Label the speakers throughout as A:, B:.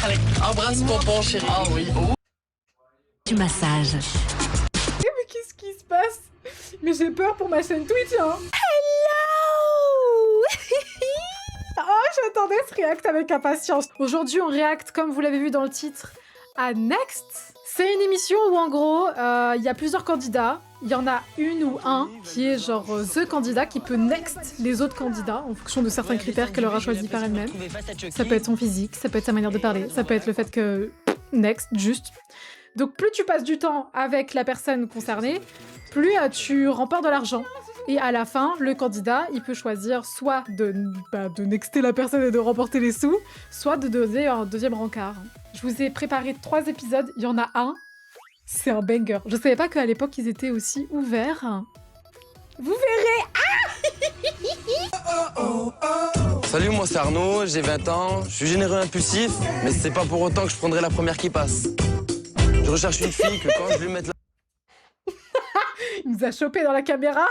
A: Allez, embrasse pompon, chérie. Ah oui. Oh.
B: Du massage.
C: Mais qu'est-ce qui se passe? Mais j'ai peur pour ma chaîne Twitch, hein.
B: Hello.
C: Oh, j'attendais ce react avec impatience. Aujourd'hui, on réacte, comme vous l'avez vu dans le titre, à Next. C'est une émission où, en gros, il y a plusieurs candidats. Il y en a une ou un qui est genre the candidat qui peut next les autres candidats en fonction de certains critères qu'elle aura choisis par elle-même. Ça peut être son physique, ça peut être sa manière de parler, ça peut être le fait que next, juste. Donc plus tu passes du temps avec la personne concernée, plus tu remportes de l'argent. Et à la fin, le candidat, il peut choisir soit de nexter la personne et de remporter les sous, soit de donner un deuxième rencard. Je vous ai préparé 3 épisodes, il y en a un. C'est un banger. Je savais pas qu'à l'époque, ils étaient aussi ouverts. Vous verrez.
D: Salut, moi c'est Arnaud, j'ai 20 ans, je suis généreux impulsif, mais c'est pas pour autant que je prendrai la première qui passe. Je recherche une fille que quand je lui mette la...
C: Il nous a chopé dans la caméra.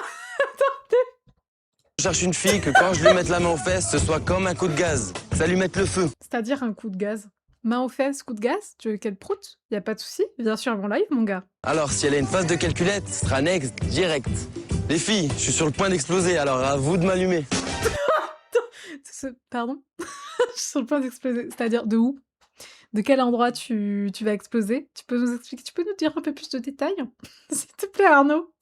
D: Je cherche une fille que quand je lui mette la main aux fesses, ce soit comme un coup de gaz, que ça lui mette le feu.
C: C'est-à-dire un coup de gaz. Main aux fesses, coup de gaz. Tu veux qu'elle proute? Y a pas de souci. Bien sûr, mon live, mon gars.
D: Alors, si elle a une phase de calculette, ce sera next, direct. Les filles, je suis sur le point d'exploser, alors à vous de m'allumer.
C: Pardon. Je suis sur le point d'exploser. C'est-à-dire de où? De quel endroit tu vas exploser? Tu peux nous expliquer? Tu peux nous dire un peu plus de détails? S'il te plaît, Arnaud.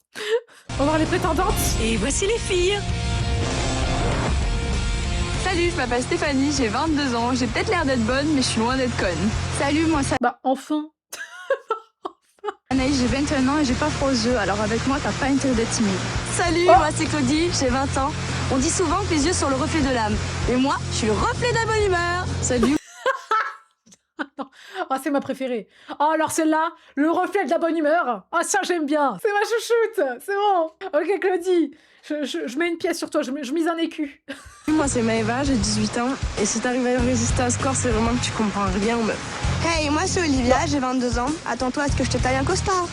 C: On va voir les prétendantes.
B: Et voici les filles.
E: Salut, je m'appelle Stéphanie, j'ai 22 ans, j'ai peut-être l'air d'être bonne, mais je suis loin d'être conne. Salut, moi c'est
C: Bah, enfin.
E: Anaïs, j'ai 21 ans et j'ai pas froid aux yeux, alors avec moi t'as pas intérêt d'être timide. Salut, moi c'est Claudie, j'ai 20 ans. On dit souvent que les yeux sont le reflet de l'âme. Et moi, je suis le reflet de la bonne humeur. Salut.
C: Oh, c'est ma préférée. Oh, alors celle-là, le reflet de la bonne humeur. Oh, ça, j'aime bien. C'est ma chouchoute. C'est bon. Ok, Claudie, je mets une pièce sur toi. Je mise un écu.
E: Moi c'est Maëva, j'ai 18 ans. Et si t'arrives à résister à ce corps, c'est vraiment que tu comprends rien aux meufs. Hey, moi c'est Olivia, j'ai 22 ans. Attends-toi à ce que je te taille un costard.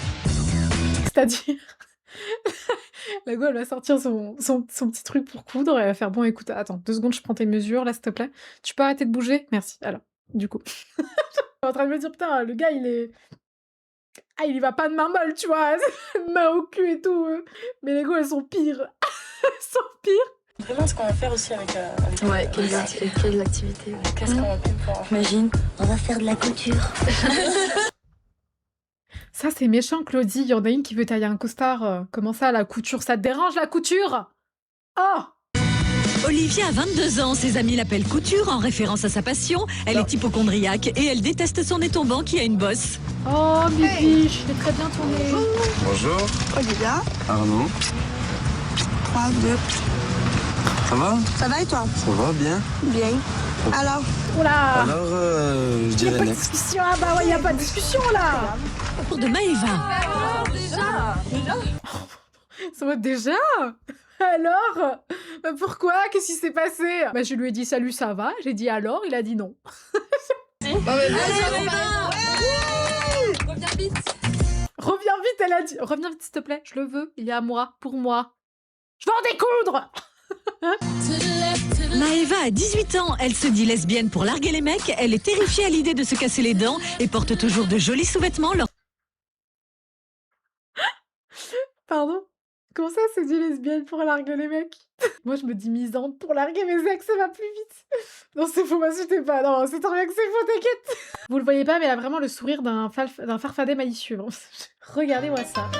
C: C'est-à-dire... La go, elle va sortir son petit truc pour coudre. Et elle va faire, bon, écoute, attends, 2 secondes, je prends tes mesures, là, s'il te plaît. Tu peux arrêter de bouger? Merci. Alors, du coup... Je suis en train de me dire, putain, le gars, il est... Ah, il y va pas de main molle, tu vois. Main au cul et tout. Mais les go, elles sont pires. Elles sont pires.
A: Vraiment, ce qu'on va faire aussi avec...
E: Ouais, quelle activité.
A: Qu'est-ce qu'on va pouvoir faire?
E: Imagine, on va faire de la couture.
C: Ça, c'est méchant, Claudie. Il y en a une qui veut tailler un costard. Comment ça, la couture? Ça te dérange, la couture? Oh!
B: Olivia a 22 ans, ses amis l'appellent Couture en référence à sa passion. Elle est hypocondriaque et elle déteste son nez tombant qui a une bosse.
C: Oh, bibiche, il est très bien tourné.
D: Bonjour,
E: Olivia,
D: Arnaud.
E: 3, 2.
D: Ça va?
E: Ça va et toi?
D: Ça va bien.
E: Bien. Alors?
C: Oula!
D: Alors, je
C: Y a
D: dirais
C: pas de
D: next.
C: discussion. Ah bah ouais, y a pas de discussion, là!
B: Pour de Maëva.
C: Ça va déjà? Alors? Bah pourquoi? Qu'est-ce qui s'est passé? Bah je lui ai dit salut, ça va? J'ai dit alors? Il a dit non.
E: Reviens vite.
C: Reviens vite, elle a dit. Reviens vite, s'il te plaît. Je le veux. Il est à moi. Pour moi. Je veux en découdre!
B: Maëva a 18 ans, elle se dit lesbienne pour larguer les mecs, elle est terrifiée à l'idée de se casser les dents et porte toujours de jolis sous-vêtements.
C: Pardon? Comment ça, c'est dit lesbienne pour larguer les mecs? Moi, je me dis misante pour larguer mes ex, ça va plus vite. Non, c'est faux, m'insultez pas. Non, c'est trop bien que c'est faux, t'inquiète. Vous le voyez pas, mais elle a vraiment le sourire d'un farfadet malicieux. Bon, regardez-moi ça.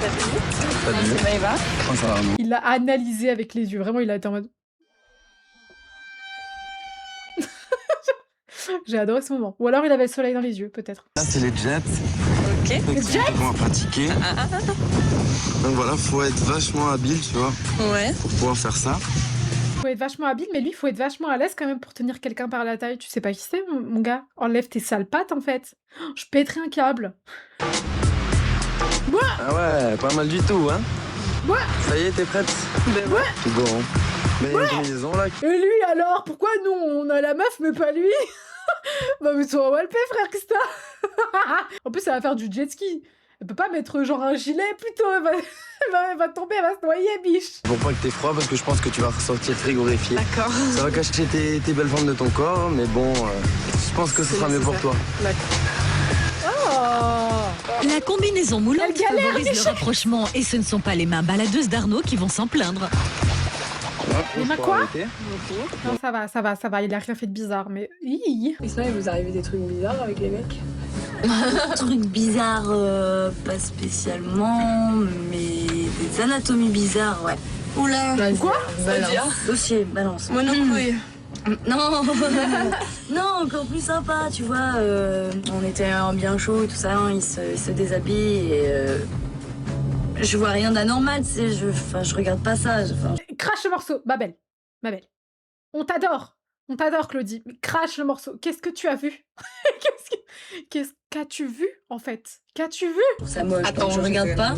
D: Salut.
A: C'est Maëva.
D: Comment ça va, Arnaud?
C: Il l'a analysé avec les yeux. Vraiment, il a été en mode... J'ai adoré ce moment. Ou alors, il avait le soleil dans les yeux, peut-être.
D: Là, c'est les jets.
A: Ok.
C: Les jets?
D: On va pratiquer. Donc voilà, faut être vachement habile, tu vois,
A: Ouais.
D: pour pouvoir faire ça.
C: Faut être vachement habile, mais lui, faut être vachement à l'aise quand même pour tenir quelqu'un par la taille. Tu sais pas qui c'est, mon gars? Enlève tes sales pattes, en fait. Oh, je pèterai un câble.
D: Ah ouais, pas mal du tout, hein?
C: Ouais.
D: Ça y est, t'es prête?
C: Ben ouais.
D: Bon. Mais il y a une combinaison là.
C: Et lui, alors? Pourquoi nous, on a la meuf, mais pas lui? Bah, mais toi, walpé, frère, qu'est-ce que t'as? En plus, ça va faire du jet ski. Elle peut pas mettre genre un gilet plutôt, elle va tomber, elle va se noyer, biche.
D: Pour pas que t'aies froid, parce que je pense que tu vas ressortir frigorifié.
A: D'accord.
D: Ça va cacher tes belles formes de ton corps, mais bon, je pense que ce sera mieux pour toi.
C: Oh.
B: La combinaison moulante
C: Elle galère,
B: favorise le
C: Michel.
B: rapprochement et ce ne sont pas les mains baladeuses d'Arnaud qui vont s'en plaindre.
C: Les mains quoi? Non, ça va, il a rien fait de bizarre, mais... Hi.
A: Et sinon, il vous arrive des trucs bizarres avec les mecs?
E: Truc bizarre, pas spécialement, mais des anatomies bizarres, ouais. Oula,
C: Quoi?
E: dossier, balance.
A: Monocouille.
E: Non, non, encore plus sympa, tu vois. On était bien chaud et tout ça, hein, il se déshabille et je vois rien d'anormal, tu sais. Je regarde pas ça.
C: Crache le morceau, ma belle. On t'adore, Claudie. Mais crache le morceau. Qu'est-ce que tu as vu? Qu'as-tu vu, en fait? Qu'as-tu vu?
E: Ça moche,
A: Attends,
E: donc je regarde pas.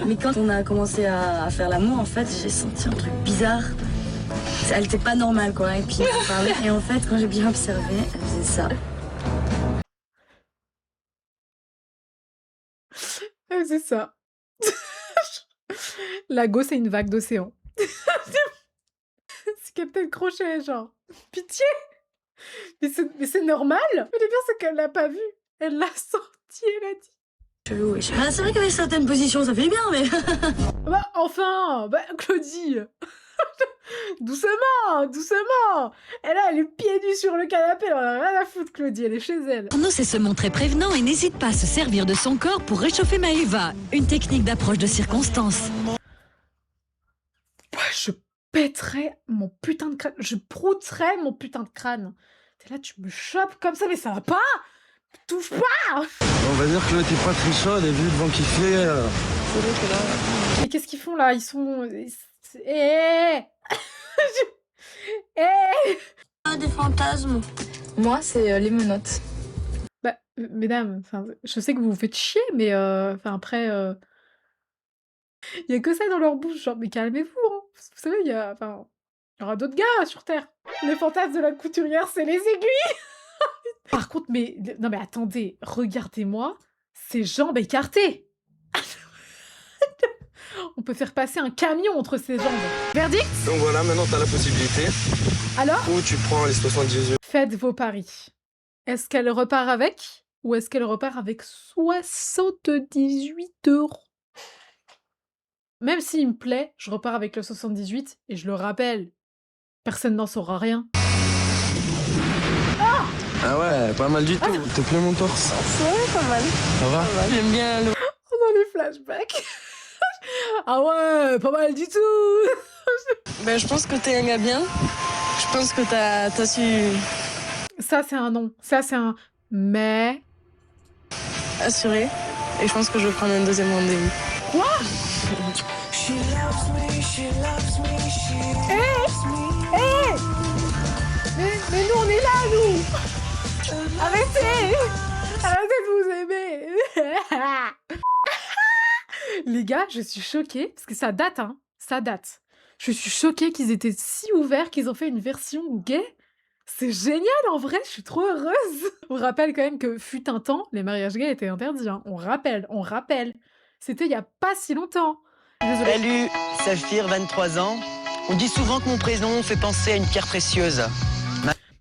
E: Mais quand on a commencé à faire l'amour, en fait, j'ai senti un truc bizarre. Elle était pas normale, quoi. Et puis on parlait. Et en fait, quand j'ai bien observé, elle faisait ça.
C: C'est ça. La go, c'est une vague d'océan. C'est Captain Crochet, genre. Pitié! Mais c'est normal! Mais le pire, c'est qu'elle l'a pas vu. Elle l'a sorti, elle a dit.
E: Chelou, oui. Bah, c'est vrai qu'avec certaines positions, ça fait bien, mais.
C: Bah, enfin! Bah, Claudie! Doucement! Elle a les pieds nus sur le canapé, elle en a rien à foutre, Claudie, elle est chez elle.
B: Arnaud sait se montrer prévenant et n'hésite pas à se servir de son corps pour réchauffer Maëva. Une technique d'approche de circonstance.
C: Je pèterais mon putain de crâne. Je prouterais mon putain de crâne. T'es là, tu me chopes comme ça, mais ça va pas! Touche pas!
D: On va dire que là, t'es pas très chaude et vu le vent qu'il fait...
C: Mais qu'est-ce qu'ils font là? Ils sont... Eh! Eh!
E: Des fantasmes.
A: Moi, c'est les menottes.
C: Bah, mesdames, enfin, je sais que vous vous faites chier, mais enfin, après... Il y a que ça dans leur bouche, genre, mais calmez-vous, hein. Vous savez, il y aura d'autres gars sur Terre. Le fantasme de la couturière, c'est les aiguilles. Par contre, non mais attendez, regardez-moi ces jambes écartées. On peut faire passer un camion entre ces jambes. Verdict?
D: Donc voilà, maintenant t'as la possibilité.
C: Alors,
D: Ou tu prends les 78 €.
C: faites vos paris. Est-ce qu'elle repart avec? Ou est-ce qu'elle repart avec 78 €? Même s'il me plaît, je repars avec le 78 et je le rappelle, personne n'en saura rien.
D: Ah ouais, pas mal du tout. Te plaît mon torse?
A: Ouais, pas mal.
D: Ça va?
A: J'aime bien le...
C: On a les flashbacks. Ah ouais, pas mal du tout.
A: Ben, je pense que t'es un gars bien. Je pense que t'as su
C: Ça, c'est un non. Ça, c'est un mais.
A: assurer. Et je pense que je vais prendre un deuxième rendez-vous.
C: Quoi? Mais nous, on est là, nous. Arrêtez. Arrêtez de vous aimer. Les gars, je suis choquée, parce que ça date, hein. Ça date. Je suis choquée qu'ils étaient si ouverts qu'ils ont fait une version gay. C'est génial, en vrai, je suis trop heureuse. On rappelle quand même que fut un temps, les mariages gays étaient interdits, hein. On rappelle. C'était il y a pas si longtemps. Désolée.
F: Salut, Saphir, 23 ans. On dit souvent que mon prénom fait penser à une pierre précieuse.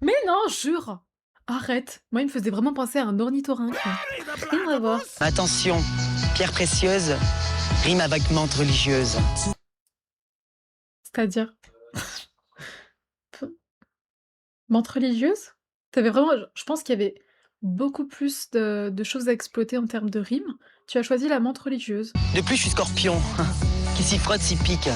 C: Mais non, jure. Arrête. Moi, il me faisait vraiment penser à un ornithorynque. Rien à voir.
F: Attention, pierre précieuse rime avec menthe religieuse.
C: C'est-à-dire menthe religieuse? T'avais vraiment... Je pense qu'il y avait beaucoup plus de choses à exploiter en termes de rimes. Tu as choisi la menthe religieuse.
F: De plus, je suis scorpion. Qui s'y frotte, s'y pique.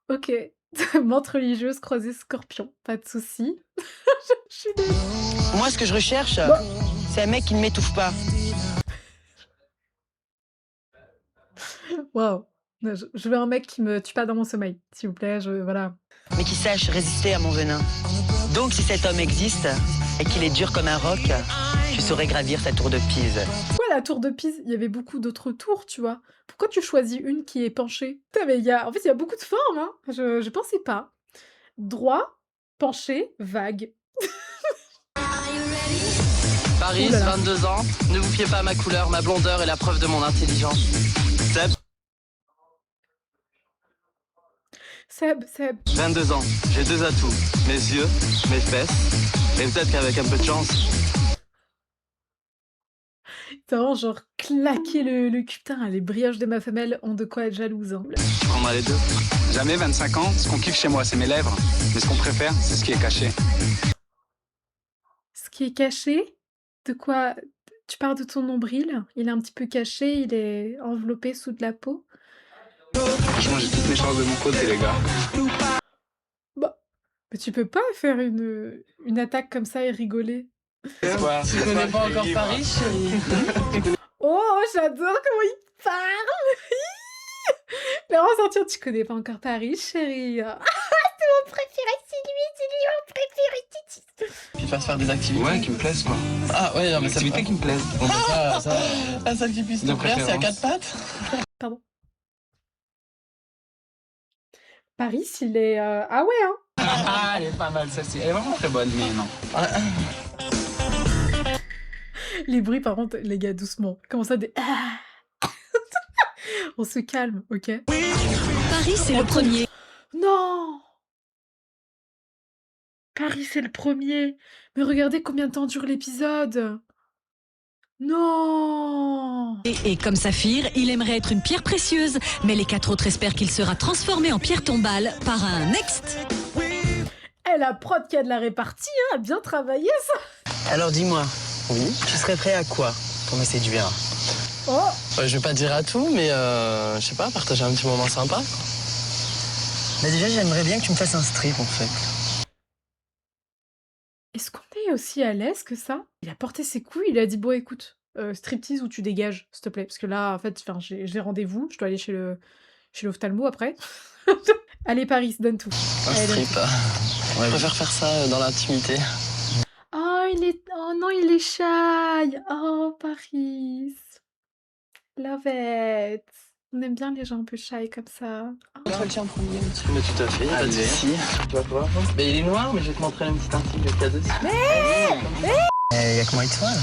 C: Ok. Menthe religieuse croisée scorpion. Pas de souci. Je suis désolée.
F: Moi, ce que je recherche, c'est un mec qui ne m'étouffe pas.
C: Waouh. Je veux un mec qui me tue pas dans mon sommeil, s'il vous plaît. Voilà.
F: Mais qui sache résister à mon venin. Donc, si cet homme existe et qu'il est dur comme un roc, je saurais gravir sa tour de Pise.
C: Pourquoi la tour de Pise? Il y avait beaucoup d'autres tours, tu vois. Pourquoi tu choisis une qui est penchée? Putain, mais en fait, il y a beaucoup de formes, hein. Je pensais pas. Droit, penché, vague.
G: Paris,
C: Ouh là là.
G: 22 ans. Ne vous fiez pas à ma couleur, ma blondeur est la preuve de mon intelligence. Seb,
C: Seb.
G: 22 ans. J'ai 2 atouts. Mes yeux, mes fesses. Et peut-être qu'avec un peu de chance.
C: T'as vraiment genre claqué le cul. Putain, les brioches de ma femelle ont de quoi être jalouse. Hein.
G: Je prendrai les deux.
H: Jamais 25 ans, ce qu'on kiffe chez moi, c'est mes lèvres. Mais ce qu'on préfère, c'est ce qui est caché.
C: Ce qui est caché, de quoi tu parles de ton nombril? Il est un petit peu caché, il est enveloppé sous de la peau.
H: Franchement, j'ai toutes mes chances de mon côté, les gars.
C: Bah, mais tu peux pas faire une attaque comme ça et rigoler.
H: Quoi?
G: Tu connais pas encore Paris, chérie?
C: Oh, j'adore comment il parle. Là, on sortir, tu connais pas encore Paris, chérie. Ah, c'est mon préféré, c'est lui mon préféré.
G: Puis faire des activités.
H: Ouais, qui me plaisent, quoi.
G: Ah ouais, non, mais ça
H: Activité qui me plaise.
G: Bon, bah, ça... La seule qui puisse
H: De
G: te plaire, c'est à
H: préférence.
G: 4 pattes.
C: Pardon. Paris, il est... Ah ouais, hein.
H: Ah, elle est pas mal, celle-ci. Elle est vraiment très bonne, mais non.
C: Les bruits, par contre, les gars, doucement. Comment ça, des... Ah. On se calme, ok?
B: Paris, c'est le premier.
C: Non! Paris, c'est le premier. Mais regardez combien de temps dure l'épisode. Non!
B: Et comme Saphir, il aimerait être une pierre précieuse, mais les 4 autres espèrent qu'il sera transformé en pierre tombale par un next.
C: Eh, la prod qui a de la répartie, hein, a bien travaillé, ça.
F: Alors dis-moi,
D: Oui.
F: tu serais prêt à quoi pour me séduire?
C: Oh!
D: Je vais pas dire à tout, mais je sais pas, partager un petit moment sympa.
F: Mais déjà, j'aimerais bien que tu me fasses un strip, en fait.
C: Est-ce qu'on est aussi à l'aise que ça? Il a porté ses couilles, il a dit, bon, écoute, striptease ou tu dégages, s'il te plaît. Parce que là, en fait, j'ai rendez-vous, je dois aller chez l'ophtalmo après. Allez, Paris, donne tout.
D: Un
C: Allez, donne
D: strip.
C: tout.
D: Je préfère faire ça dans l'intimité.
C: Oh non, il est shy. Oh, Paris. Love it. On aime bien les gens un peu shy comme ça. Oh.
G: Toi, le tien en premier. Mais tout à fait, pas de
H: Allez.
G: soucis. Tu vas voir. Mais il est noir, mais je vais te montrer un petit article de cadeau.
F: Il y a que moi et toi, là.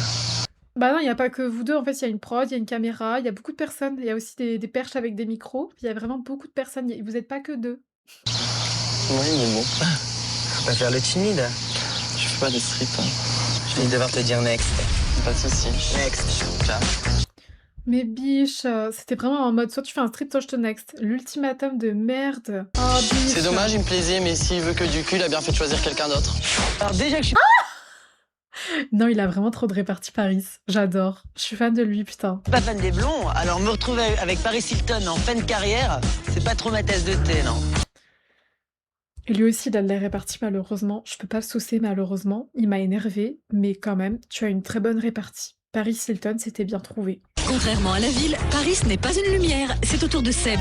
C: Bah non, il n'y a pas que vous deux. En fait, il y a une prod, il y a une caméra, il y a beaucoup de personnes. Il y a aussi des perches avec des micros. Il y a vraiment beaucoup de personnes. Vous n'êtes pas que deux.
D: Oui, mais bon,
F: Faut pas faire le timide.
D: je fais pas de strip. Hein.
F: Je vais devoir te dire next.
D: Pas de soucis.
F: Next.
D: Ciao.
C: Mais biche, c'était vraiment en mode soit tu fais un strip, soit je te next. L'ultimatum de merde. Oh, biche.
D: C'est dommage, il me plaisait, mais s'il veut que du cul, il a bien fait de choisir quelqu'un d'autre.
F: Alors déjà que je suis
C: Non, il a vraiment trop de répartie Paris. J'adore. Je suis fan de lui, putain.
F: pas fan des blonds, alors me retrouver avec Paris Hilton en fin de carrière, c'est pas trop ma tasse de thé, non.
C: Et lui aussi, il a de la répartie, malheureusement. Je peux pas le saucer, malheureusement. Il m'a énervé, mais quand même, tu as une très bonne répartie. Paris Hilton, c'était bien trouvé.
B: Contrairement à la ville, Paris n'est pas une lumière, c'est au tour de Seb.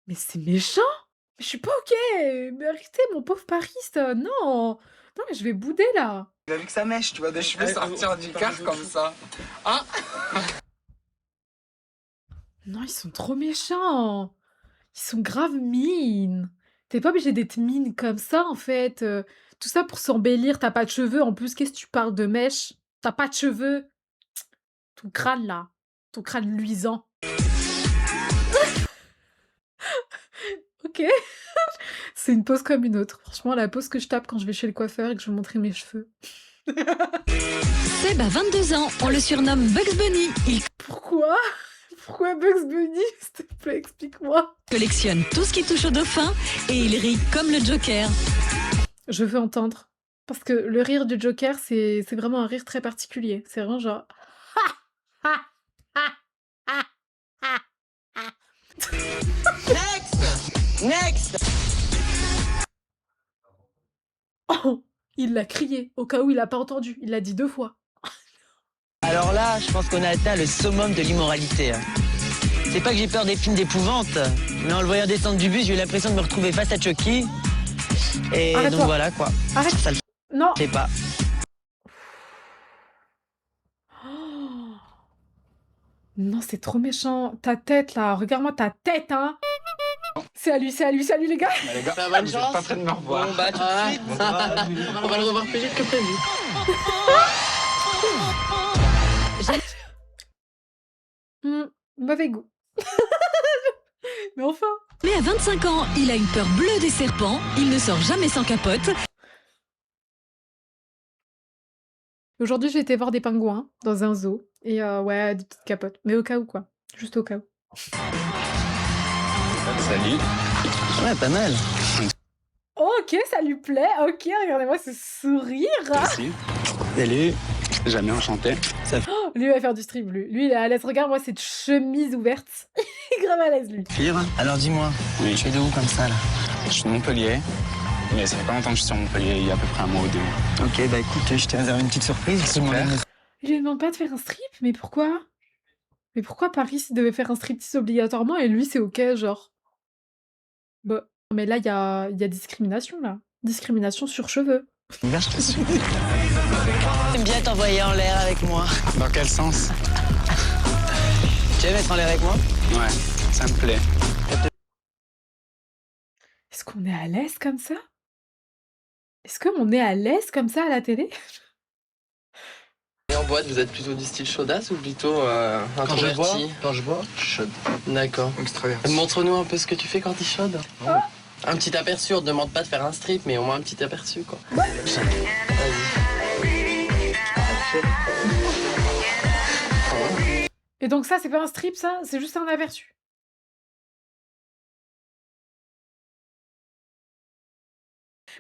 C: Mais c'est méchant! Mais je suis pas ok! Mais arrêtez, mon pauvre Paris, non! Non, mais je vais bouder, là!
H: Il a vu que sa mèche, tu vois, des cheveux sortir du car comme ça. Ah!
C: Non, ils sont trop méchants! Ils sont grave mines! T'es pas obligé d'être mine comme ça, en fait. Tout ça pour s'embellir, t'as pas de cheveux. En plus, qu'est-ce que tu parles de mèche? T'as pas de cheveux. Ton crâne, là. Ton crâne luisant. Ok. C'est une pose comme une autre. Franchement, la pose que je tape quand je vais chez le coiffeur et que je veux montrer mes cheveux.
B: Seb a 22 ans, on le surnomme Bugs Bunny. Il
C: Pourquoi? Pourquoi Bugs Bunny? S'il te plaît, explique-moi.
B: collectionne tout ce qui touche au dauphin et il rit comme le Joker.
C: Je veux entendre. Parce que le rire du Joker, c'est vraiment un rire très particulier. C'est vraiment genre...
F: Next.
C: Oh, il l'a crié, au cas où il a pas entendu. Il l'a dit 2 fois.
F: Alors là, je pense qu'on a atteint le summum de l'immoralité. C'est pas que j'ai peur des films d'épouvante, mais en le voyant descendre du bus, j'ai eu l'impression de me retrouver face à Chucky. Et
C: Arrête-toi.
F: donc voilà quoi.
C: Arrête.
F: Ça le
C: Non.
F: fait pas.
C: Oh. Non, c'est trop méchant. Ta tête, là. Regarde-moi ta tête, hein. C'est à lui, les gars.
H: Les gars,
G: Ça va, bonne
H: vous êtes
G: chance.
H: pas prêts de me revoir.
G: Bon, bah, tout de suite. On va le revoir plus vite que prévu.
C: Mauvais goût. Mais enfin.
B: Mais à 25 ans, il a une peur bleue des serpents, il ne sort jamais sans capote.
C: Aujourd'hui, j'ai été voir des pingouins dans un zoo. Et ouais, des petites capotes. Mais au cas où, quoi. Juste au cas où.
H: Salut.
F: Ouais, pas mal.
C: Oh, ok, ça lui plaît. Ok, regardez-moi ce sourire.
H: Merci.
F: Salut.
H: Jamais enchanté.
C: Oh, lui, il va faire du stream, lui. Lui, il est à l'aise. Regarde-moi cette chemise ouverte. Il est grave à l'aise, lui.
F: Alors dis-moi,
H: Oui.
F: tu es de où comme ça là?
H: Je suis de Montpellier. Mais ça fait pas longtemps que je suis sur Montpellier, il y a à peu près un mois ou deux.
F: Ok, bah écoute, je t'ai réservé une petite surprise.
H: Super.
C: Il lui demande pas de faire un strip, mais pourquoi? Mais pourquoi Paris, il devait faire un striptease obligatoirement et lui, c'est ok, genre? Bah, mais là, il y a discrimination, là. Discrimination sur cheveux.
F: J'aime bien t'envoyer en l'air avec moi.
H: Dans quel sens?
F: Tu veux mettre en l'air avec moi?
H: Ouais, ça me plaît.
C: Est-ce qu'on est à l'aise comme ça? Est-ce qu'on est à l'aise comme ça à la télé?
D: Et en boîte, vous êtes plutôt du style chaudasse ou plutôt introverti?
G: Quand je bois, je chaude.
D: D'accord.
G: Extraverti.
D: Montre-nous un peu ce que tu fais quand t'es chaude. Un petit aperçu, on te demande pas de faire un strip, mais au moins un petit aperçu, quoi. Vas-y.
C: Et donc ça, c'est pas un strip, ça? C'est juste un aperçu.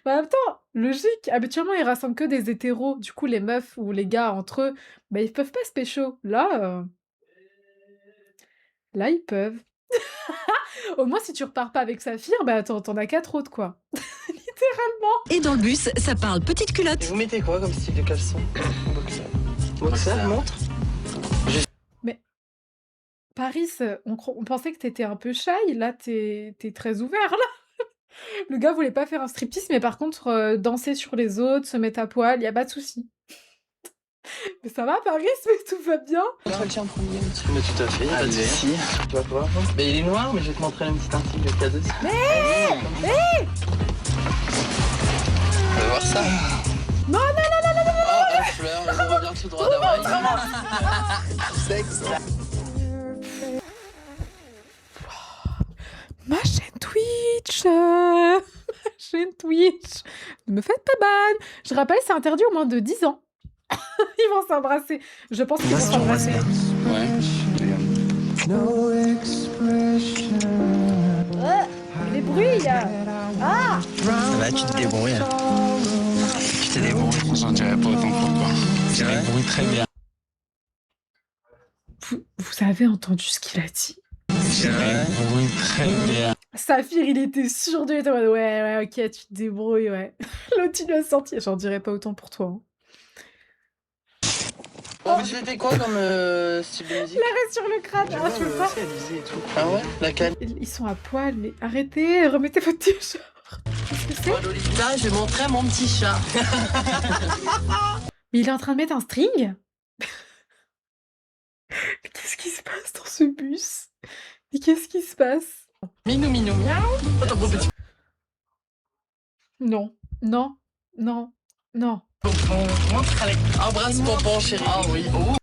C: Bah, en même temps, logique. Habituellement, ils rassemblent que des hétéros. Du coup, les meufs ou les gars entre eux, bah, ils peuvent pas se pécho. Là, ils peuvent. Au moins, si tu repars pas avec Saphir, bah, t'en as 4 autres, quoi. Littéralement.
B: Et dans le bus, ça parle petite
D: Et
B: culotte.
D: vous mettez quoi comme style de caleçon? Boxer, montre?
C: Paris, on pensait que t'étais un peu shy. Là, t'es très ouvert, là. Le gars voulait pas faire un striptease, mais par contre, danser sur les autres, se mettre à poil, y a pas de souci. Mais ça va, Paris, mais tout va bien.
D: Montre le tien en premier. Mais tout à fait, pas de
H: Allez.
D: soucis. Tu vas voir. Mais il est noir, mais je vais te montrer un petit article de cadeau. On va voir ça.
C: Non,
D: Oh, une fleur, on revient tout droit d'Hawaï.
C: ma chaîne Twitch ma chaîne Twitch. Ne me faites pas ban. Je rappelle, c'est interdit au moins de 10 ans. Ils vont s'embrasser. Je pense qu'ils vont s'embrasser.
H: Ouais.
C: Les bruits. Ah,
F: Ça va, tu te débrouilles. Tu te débrouilles.
H: J'en dirais pas autant pour toi. Je me débrouille très bien.
C: vous avez entendu ce qu'il a dit?
H: Je me débrouille très bien.
C: Saphir, il était sûr de lui. Ouais, ok, tu te débrouilles, ouais. L'autre, il l'a sorti. J'en dirais pas autant pour toi. Hein.
D: Oh, mais c'était quoi comme style de musique?
C: L'arrêt sur le crâne. Ah, tu veux pas?
D: Ah ouais? Laquelle?
C: Ils sont à poil, mais arrêtez, remettez votre t-shirt. Qu'est-ce que c'est?
D: Moi, Lolita, je vais montrer à mon petit chat.
C: Mais il est en train de mettre un string? Mais qu'est-ce qui se passe dans ce bus? Mais qu'est-ce qui se passe?
D: Minou, minou, miaou. Attends, mon petit
C: Non, non, non, non.
D: pompon. Montre avec. Embrasse pompon, chérie. Ah oui. Oh.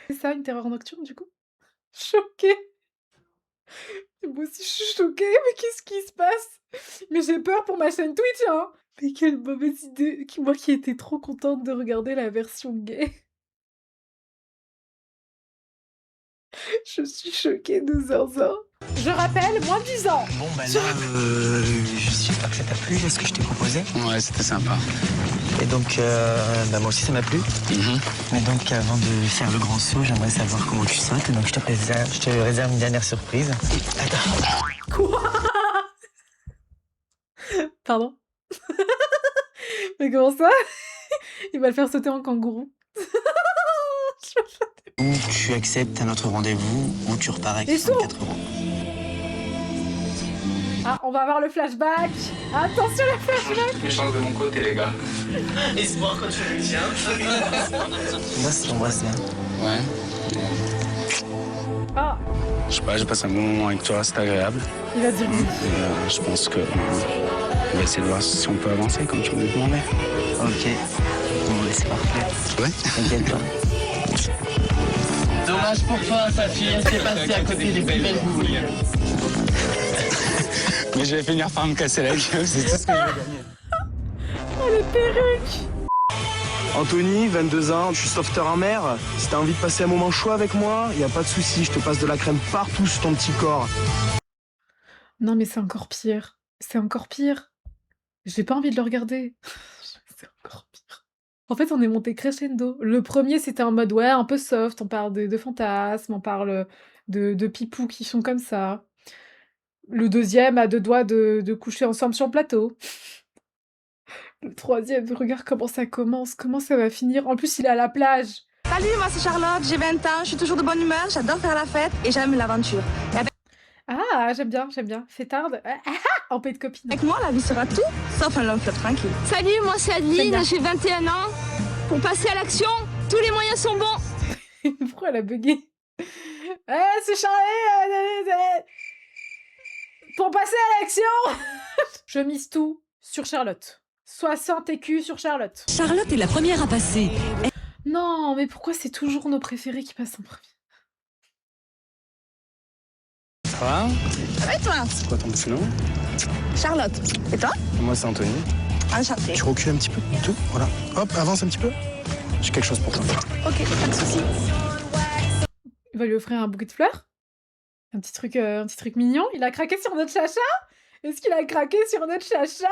C: C'est ça, une terreur nocturne, du coup? Choquée. Moi aussi, je suis choquée, mais qu'est-ce qui se passe? Mais j'ai peur pour ma chaîne Twitch, hein! Mais quelle mauvaise idée! Moi qui étais trop contente de regarder la version gay. Je suis choquée de zinzin. Je rappelle, moins de 10 ans!
F: Bon, bah là, j'espère que ça t'a plu, ce que je t'ai proposé.
H: Ouais, c'était sympa.
F: Et donc, bah moi aussi, ça m'a plu. Mais donc, avant de faire le grand saut, j'aimerais savoir comment tu sautes. Donc, je te réserve une dernière surprise. Attends.
C: Quoi? Pardon? Mais comment ça? Il va le faire sauter en kangourou.
F: Ou tu acceptes un autre rendez-vous, ou tu repars avec
C: Et
F: 64 €.
C: Ah, on va avoir le flashback. Attention, le flashback.
H: Je change de mon côté, les gars.
D: Espoir quand tu le tiens.
F: Moi, si t'embrasses bien.
H: Ouais.
C: Ah,
H: Je sais pas, j'ai passé un bon moment avec toi, c'est agréable.
C: il va dire oui.
H: Et, je pense que On va essayer de voir si on peut avancer comme tu me demandais.
F: Ok. Bon, c'est parfait.
H: Ouais.
F: T'inquiète pas. Dommage pour toi, Saphir, c'est passé à côté des plus belles boules.
H: Mais je vais finir par me casser la gueule, c'est tout ce que je vais gagner.
C: Oh, les perruques!
D: Anthony, 22 ans, je suis sauveteur en mer. Si t'as envie de passer un moment chaud avec moi, y a pas de souci, je te passe de la crème partout sur ton petit corps.
C: Non, mais c'est encore pire. C'est encore pire. J'ai pas envie de le regarder. C'est encore pire. En fait, on est monté crescendo. Le premier, c'était en mode, ouais, un peu soft. On parle de fantasmes, on parle de pipous qui sont comme ça. Le deuxième a deux doigts de coucher ensemble sur le plateau. Le troisième, regarde comment ça commence, comment ça va finir. En plus, il est à la plage.
I: Salut, moi c'est Charlotte, j'ai 20 ans, je suis toujours de bonne humeur, j'adore faire la fête et j'aime l'aventure. Et
C: Ah, j'aime bien, j'aime bien. Fêtarde. En paix de copine.
I: avec moi, la vie sera tout, sauf un long fleuve tranquille.
J: Salut, moi c'est
C: J'aime bien.
J: Adeline, j'ai 21 ans. Pour passer à l'action, tous les moyens sont bons.
C: Pourquoi elle a bugué? C'est Charlie. Pour passer à l'action. Je mise tout sur Charlotte. 60 écus sur Charlotte.
B: Charlotte est la première à passer.
C: Non, mais pourquoi c'est toujours nos préférés qui passent en premier?
H: Ça va?
I: Ça va et toi?
H: C'est quoi ton prénom?
I: Charlotte. Et toi?
D: Moi, c'est Anthony.
I: Enchantée.
D: Tu recules un petit peu, tout, voilà. Hop, avance un petit peu. J'ai quelque chose pour toi.
I: Ok, pas de soucis.
C: Il va lui offrir un bouquet de fleurs. Un petit truc mignon. Il a craqué sur notre chacha? Est-ce qu'il a craqué sur notre chacha?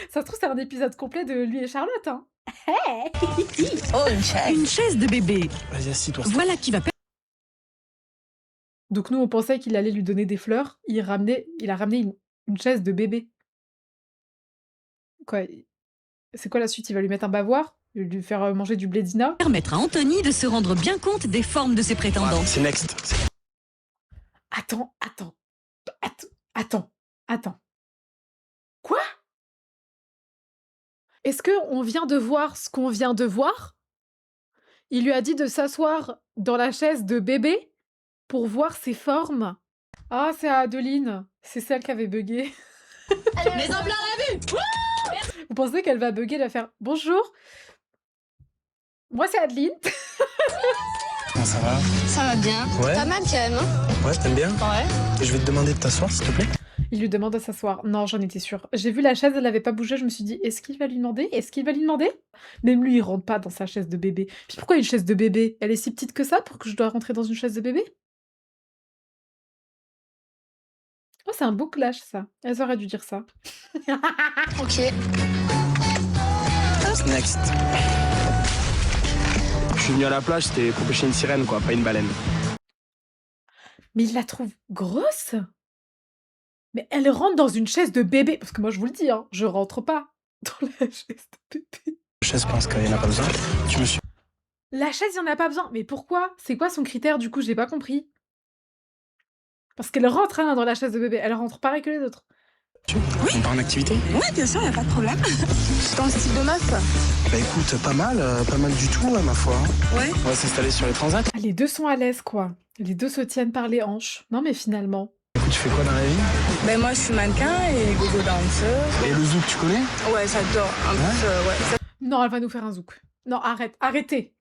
C: Ça se trouve, c'est un épisode complet de lui et Charlotte, hein.
I: Oh, une chaise.
B: Une chaise de bébé.
D: Vas-y, assis-toi.
B: Voilà qui va
C: Donc nous, on pensait qu'il allait lui donner des fleurs. Il a ramené une chaise de bébé. Quoi? C'est quoi la suite? Il va lui mettre un bavoir? Il va lui faire manger du blédina?
B: permettre à Anthony de se rendre bien compte des formes de ses prétendants.
D: C'est next.
C: Attends. Quoi? Est-ce qu'on vient de voir ce qu'on vient de voir? Il lui a dit de s'asseoir dans la chaise de bébé pour voir ses formes. Ah, c'est Adeline. C'est celle qui avait bugué.
J: Les en plein la vue.
C: Vous pensez qu'elle va bugger, elle va faire « Bonjour, moi c'est Adeline.
D: Comment ça va?
J: Ça va bien.
D: Ouais.
J: Pas mal quand même. Hein.
D: Ouais, t'aimes bien?
J: Ouais.
D: Et je vais te demander de t'asseoir, s'il te plaît. »
C: Il lui demande de s'asseoir. Non, j'en étais sûre. J'ai vu la chaise, elle n'avait pas bougé, je me suis dit « Est-ce qu'il va lui demander? Est-ce qu'il va lui demander ?» Même lui, il rentre pas dans sa chaise de bébé. Puis pourquoi une chaise de bébé? Elle est si petite que ça pour que je dois rentrer dans une chaise de bébé? Oh, c'est un beau clash, ça. Elles auraient dû dire ça.
J: Ok.
D: Next. Je suis venu à la plage, c'était pour pêcher une sirène, quoi, pas une baleine.
C: Mais il la trouve grosse? Mais elle rentre dans une chaise de bébé. Parce que moi, je vous le dis, hein, je rentre pas dans la chaise de bébé.
D: Je pense qu'il n'y en a pas besoin. Tu me suis.
C: La chaise, il n'y en a pas besoin. Mais pourquoi? C'est quoi son critère, du coup? J'ai pas compris. Parce qu'elle rentre hein, dans la chaise de bébé. Elle rentre pareil que les autres.
D: On part en activité?
I: Oui, bien sûr, y a pas de problème. C'est ton style de meuf?
D: Bah écoute, pas mal du tout, ma foi.
I: Ouais.
D: On va s'installer sur les transats.
C: Ah, les deux sont à l'aise, quoi. Les deux se tiennent par les hanches. Non, mais finalement.
D: Écoute, tu fais quoi dans la vie?
I: Ben moi je suis mannequin et gogo danseuse.
D: Et le zouk, tu connais?
I: Ouais, j'adore. Un peu, ouais.
C: Non, elle va nous faire un zouk. Non, arrêtez.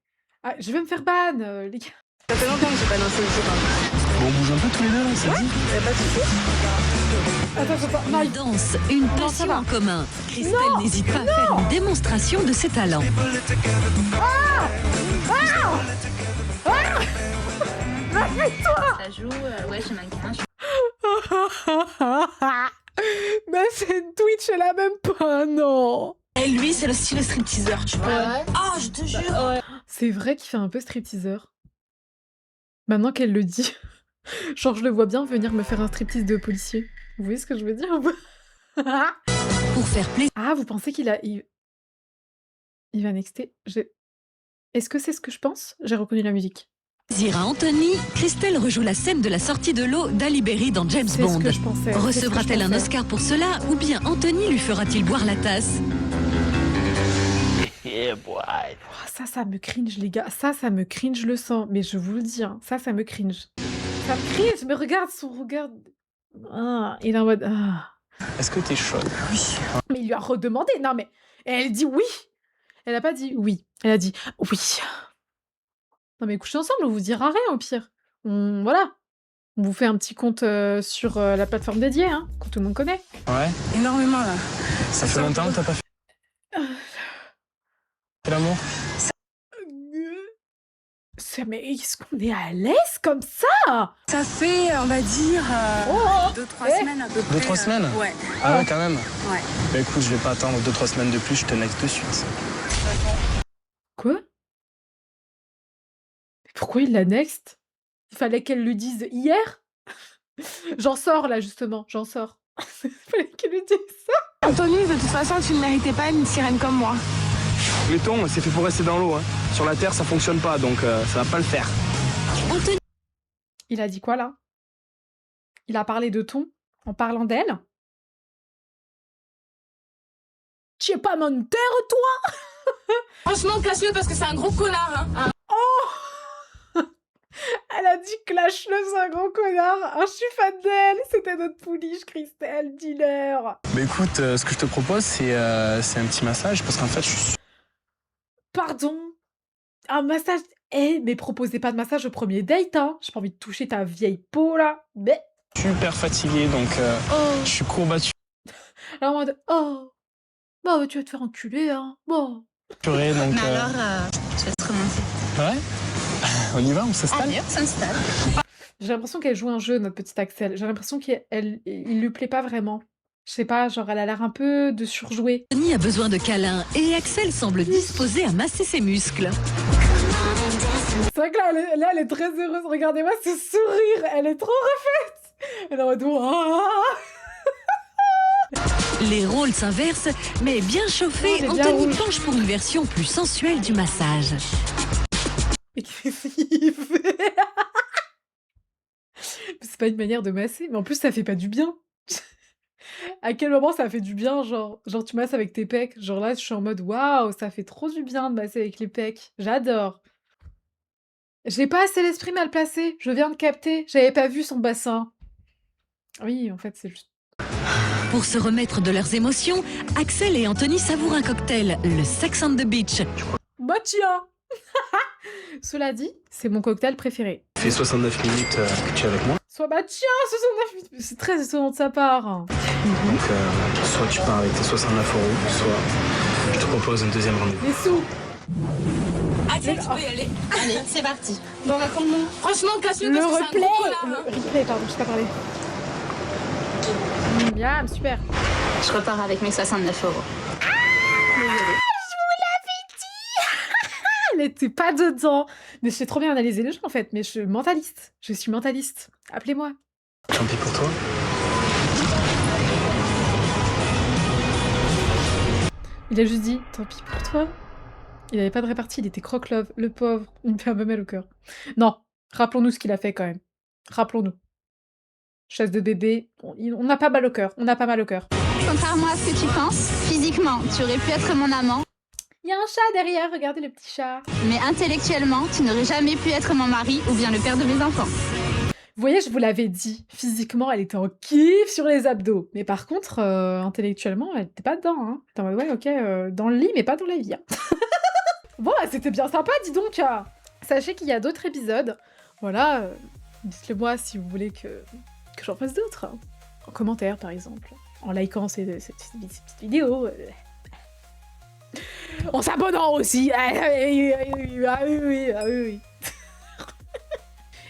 C: Ah, je vais me faire ban, les gars.
I: Ça fait longtemps que j'ai pas dansé ici quand même.
D: Bon, on bouge un peu tous les deux, là, ça te dit?
I: Y'a pas de soucis.
C: Attends. Non,
B: Ils dansent, une
C: ça
B: passion
C: va.
B: en commun. Christelle n'hésite pas à faire une démonstration de ses talents.
E: Ça joue, ouais, je suis mannequin.
C: Mais c'est Twitch, elle a même pas, non.
I: Et lui, c'est le style stripteaseur, tu vois.
J: Ouais.
I: Oh, je te jure.
C: C'est vrai qu'il fait un peu stripteaseur. Maintenant qu'elle le dit. Genre, je le vois bien venir me faire un striptease de policier. Vous voyez ce que je veux dire?
B: Pour faire plaisir
C: Ah, vous pensez qu'il va nexter? Est-ce que c'est ce que je pense? J'ai reconnu la musique.
B: à Anthony, Christelle rejoue la scène de la sortie de l'eau d'Ali Berry dans James
C: C'est
B: Bond.
C: ce que je pensais.
B: Recevra-t-elle un Oscar pour cela ou bien Anthony lui fera-t-il boire la tasse?
C: Oh, ça me cringe, les gars. Ça me cringe le sang. Mais je vous le dis, hein, ça me cringe. Ça me cringe, mais regarde son regard. Ah, il est en mode... Ah.
D: Est-ce que t'es chaude?
C: Oui. Mais il lui a redemandé. Non, mais elle dit oui. Elle a pas dit oui. Elle a dit oui. Non, mais couchez ensemble, on vous dira rien au pire. Voilà. On vous fait un petit compte sur la plateforme dédiée, hein, que tout le monde connaît.
D: Ouais.
A: Énormément là.
D: Ça fait longtemps que t'as pas fait l'amour?
C: Mais est-ce qu'on est à l'aise comme ça?
A: Ça fait, on va dire, 2-3 semaines à peu près.
D: 2-3 semaines?
A: Ouais.
D: Ah ouais, quand même.
A: Ouais.
D: Bah écoute, je vais pas attendre 2-3 semaines de plus, je te next de suite.
C: Quoi? Mais pourquoi il la next? Il fallait qu'elle lui dise hier? J'en sors là, justement, j'en sors. Il fallait qu'elle lui dise ça.
J: Anthony, de toute façon, tu ne méritais pas une sirène comme moi.
D: Les thons, c'est fait pour rester dans l'eau. Hein. Sur la terre, ça fonctionne pas, donc ça va pas le faire.
B: Anthony
C: Il a dit quoi là? Il a parlé de ton en parlant d'elle? Tu es pas mon terre, toi?
J: Franchement, cache-le parce que c'est un gros connard. Hein.
C: Oh! Elle a dit clash-le, c'est un gros connard. Ah, je suis fan d'elle. C'était notre pouliche, Christelle, dealer.
D: Mais écoute, ce que je te propose, c'est un petit massage, parce qu'en fait, je suis...
C: Pardon? Un massage? Eh, mais proposez pas de massage au premier date, hein. J'ai pas envie de toucher ta vieille peau, là. Mais...
D: super fatigué, donc je suis courbaturé,
C: Alors, en mode, oh, bah, tu vas te faire enculer, hein. Bon.
D: donc...
E: je vais te remonter.
D: Ouais. On y va, on s'installe?
E: Allez, hop, s'installe.
C: J'ai l'impression qu'elle joue un jeu, notre petite Axel. J'ai l'impression qu'il lui plaît pas vraiment. Je sais pas, genre, elle a l'air un peu de surjouer.
B: a besoin de câlins et Axel semble disposé à masser ses muscles.
C: C'est vrai que là, elle est très heureuse. Regardez-moi ce sourire. Elle est trop refaite. Elle est en mode, ouah.
B: Les rôles s'inversent, mais bien chauffé,
C: Oh, elle est bien
B: Anthony
C: rouge.
B: penche pour une version plus sensuelle du massage.
C: Mais qu'est-ce qu'il fait? C'est pas une manière de masser, mais en plus, ça fait pas du bien. À quel moment ça fait du bien, genre tu masses avec tes pecs? Genre là, je suis en mode waouh, ça fait trop du bien de masser avec les pecs. J'adore. J'ai pas assez l'esprit mal placé. Je viens de capter. J'avais pas vu son bassin. Oui, en fait, c'est juste.
B: Pour se remettre de leurs émotions, Axel et Anthony savourent un cocktail, le Sex on the Beach.
C: Bah tiens. Cela dit, c'est mon cocktail préféré.
D: Ça fait 69 minutes que tu es avec moi.
C: Soit bah tiens, 69 minutes. C'est très étonnant de sa part.
D: Donc, soit tu pars avec tes 69 €, soit je te propose un deuxième rendez-vous.
C: Les sous.
J: Axel, tu peux y aller.
E: Allez, c'est parti.
J: Bon, bah, comment? Franchement, cache-le
C: Le
J: parce que c'est un
C: replay.
J: gros connard. Hein.
C: Le replay, pardon, je sais pas parler. Bien, super.
E: Je repars avec mes 69 €.
C: Elle était pas dedans. Mais je sais trop bien analyser les gens en fait. Mais je suis mentaliste. Je suis mentaliste. Appelez-moi.
D: Tant pis pour toi.
C: Il a juste dit tant pis pour toi. Il avait pas de répartie. Il était croque-love. Le pauvre. Il me fait un peu mal au cœur. Non. Rappelons-nous ce qu'il a fait quand même. Rappelons-nous. Chasse de bébé. On n'a pas mal au cœur. On n'a pas mal au cœur.
I: Contrairement à ce que tu penses, physiquement, tu aurais pu être mon amant,
C: Il y a un chat derrière. Regardez le petit chat.
I: mais intellectuellement, tu n'aurais jamais pu être mon mari ou bien le père de mes enfants.
C: Vous voyez, je vous l'avais dit. Physiquement, elle était en kiff sur les abdos. Mais par contre, intellectuellement, elle était pas dedans. Hein. Elle était en mode, ouais, ok, dans le lit, mais pas dans la vie. Hein. Bon, c'était bien sympa, dis donc. Sachez qu'il y a d'autres épisodes. Voilà, dites-le moi si vous voulez que j'en fasse d'autres. Hein. En commentaire, par exemple. En likant cette petite vidéo. En s'abonnant aussi. Ah oui.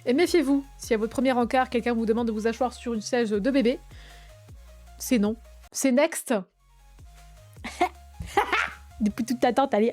C: Et méfiez-vous, si à votre premier encart, quelqu'un vous demande de vous asseoir sur une chaise de bébé, c'est non. C'est next. Depuis toute ta tente, allez.